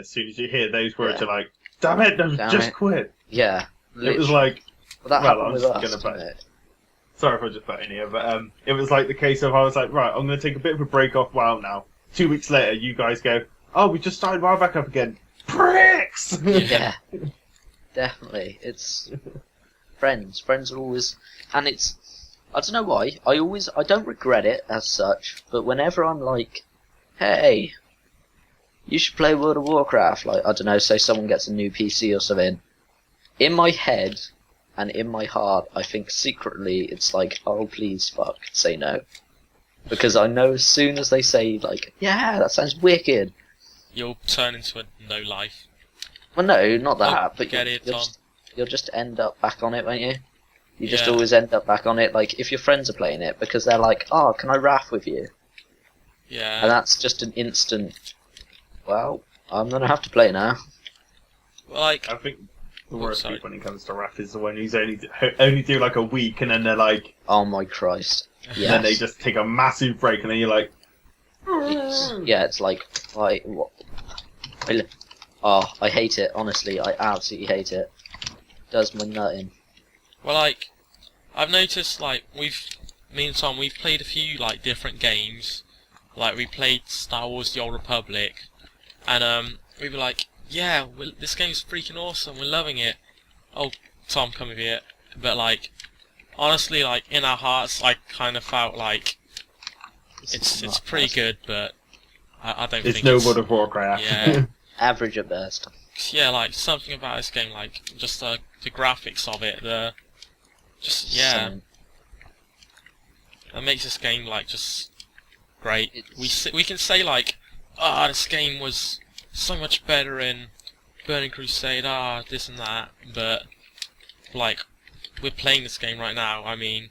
as soon as you hear those words, Yeah. you're like, damn it, no, Damn just it. quit. Yeah. It was like, Well, that well, happened I'm with just us, gonna didn't bet. it? Sorry if I just put in here, but it was like the case of I was like, right, I'm going to take a bit of a break off WoW now. 2 weeks later, you guys go, oh, we just started WoW back up again. Pricks! Yeah. Definitely. It's friends. Friends are always, and it's, I don't know why. I don't regret it as such, but whenever I'm like, hey, you should play World of Warcraft, like, I don't know, say someone gets a new PC or something, in my head and in my heart, I think secretly it's like, oh, please, fuck, say no. Because I know as soon as they say, like, yeah, that sounds wicked. You'll turn into a no life. Well, no, not that, but Get it, Tom. you'll just end up back on it, won't you? You just Yeah. always end up back on it, like, if your friends are playing it, because they're like, oh, can I raff with you? And Yeah. that's just an instant, well, I'm gonna have to play now. Well, like, I think the Oh, worst sorry. people when it comes to Raph is the one who's only do like a week and then they're like, Oh my Christ. and then they Yes. just take a massive break and then you're like, Yeah, it's like, what? I hate it, honestly, I absolutely hate it. Does my nutting. well, like, I've noticed, like, me and Tom, we've played a few, like, different games. Like, we played Star Wars The Old Republic, and, we were like, yeah, this game's freaking awesome, we're loving it. Oh, Tom, come with it. But, like, honestly, like, in our hearts, I kind of felt like it's not pretty best. good, but I don't it's think no it's... World of Warcraft. Yeah. Average at best. Yeah, like, something about this game, like, just the graphics of it, yeah, Same. that makes this game, like, just great. It's- We can say, like, this game was so much better in Burning Crusade, this and that, but, like, we're playing this game right now, I mean,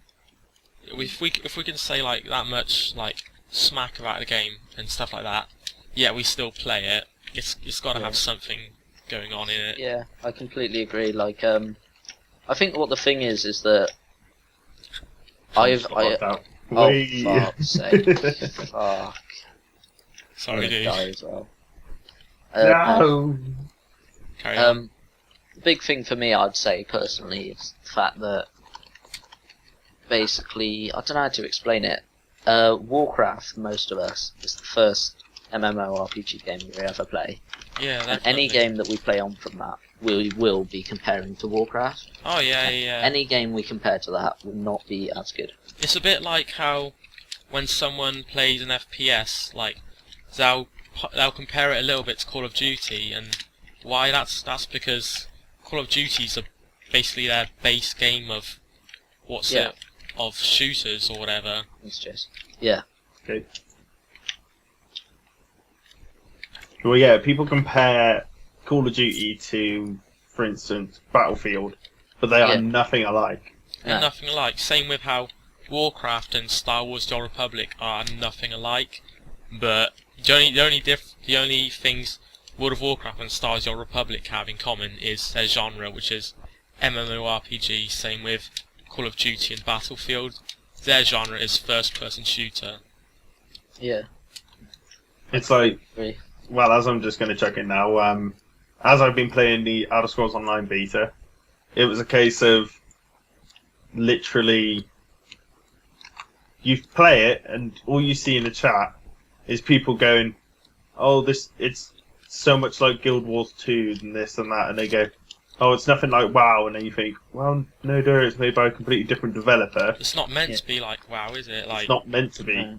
if we can say, like, that much, like, smack about the game and stuff like that, yeah, we still play it. It's got to Yeah. have something going on in it. Yeah, I completely agree. Like, I think what the thing is that Got locked out. oh, Whee! fuck's sake. Fuck. I'm Sorry, gonna dude. die as well. No! Carry on. The big thing for me, I'd say, personally, is the fact that, basically, I don't know how to explain it. Warcraft, most of us, is the first MMORPG game we ever play. Yeah, And definitely. any game that we play on from that, we will be comparing to Warcraft. Oh yeah, yeah. Any game we compare to that will not be as good. It's a bit like how when someone plays an FPS, like they'll compare it a little bit to Call of Duty, and why that's because Call of Duty's basically their base game of of shooters or whatever. It's just, yeah. Okay. Well, yeah, people compare Call of Duty to, for instance, Battlefield, but they are Yeah. nothing alike. And No. nothing alike. Same with how Warcraft and Star Wars: The Old Republic are nothing alike. But the only things World of Warcraft and Star Wars: The Old Republic have in common is their genre, which is MMORPG. Same with Call of Duty and Battlefield. Their genre is first-person shooter. Yeah. It's like, Agree. well, as I'm just going to check in now, as I've been playing the Elder Scrolls Online beta, it was a case of literally you play it and all you see in the chat is people going, oh, it's so much like Guild Wars 2 and this and that, and they go, oh, it's nothing like WoW, and then you think, well, no, it's made by a completely different developer. It's not meant to be like WoW, is it? Like, It's not meant to be. No.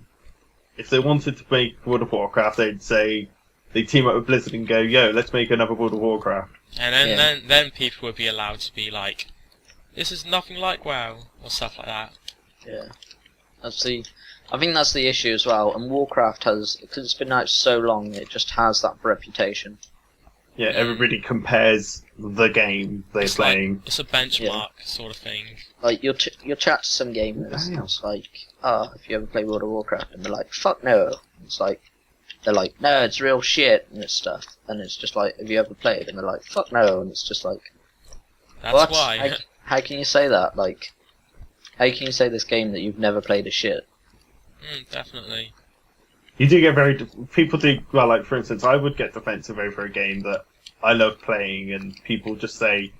If they wanted to make World of Warcraft, they'd say, they team up with Blizzard and go, yo, let's make another World of Warcraft. and then people would be allowed to be like, this is nothing like WoW or stuff like that. Yeah. I think that's the issue as well, and Warcraft has, because it's been out so long, it just has that reputation. Yeah, everybody compares the game they're It's playing. like, it's a benchmark sort of thing. Like, you'll chat to some gamers, and it's like, if you ever play World of Warcraft, and they're like, fuck no. It's like, they're like, no, it's real shit, and it's stuff. And it's just like, have you ever played? And they're like, fuck no, and it's just like, That's what? why. How can you say that? Like, how can you say this game that you've never played is shit? Definitely. You do get very people do well. Like for instance, I would get defensive over a game that I love playing, and people just say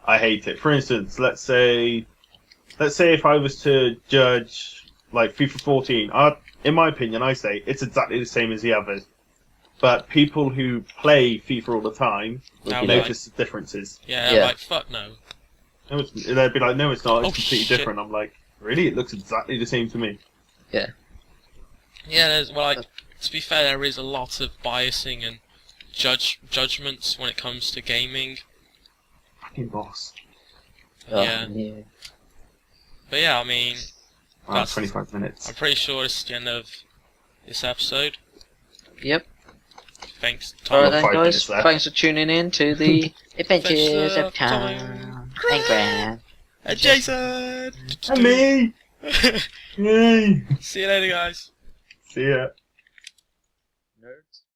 I hate it. For instance, let's say if I was to judge like FIFA 14, in my opinion, I say it's exactly the same as the others. But people who play FIFA all the time Now, notice the differences. Yeah, Yeah. like fuck no. No, they'd be like, no, it's not. It's Oh, completely shit. different. I'm like, really? It looks exactly the same to me. Yeah, to be fair, there is a lot of biasing and judgments when it comes to gaming. Fucking boss. Yeah. But yeah, I mean, Wow, That's- 25 minutes. I'm pretty sure this is the end of this episode. Yep. Thanks, Alright Tom. then, 5 guys. minutes left. Thanks for tuning in to the Adventures Adventures of of Tom Tom and Grant. And Jason! And me! Yay! See you later, guys. See ya.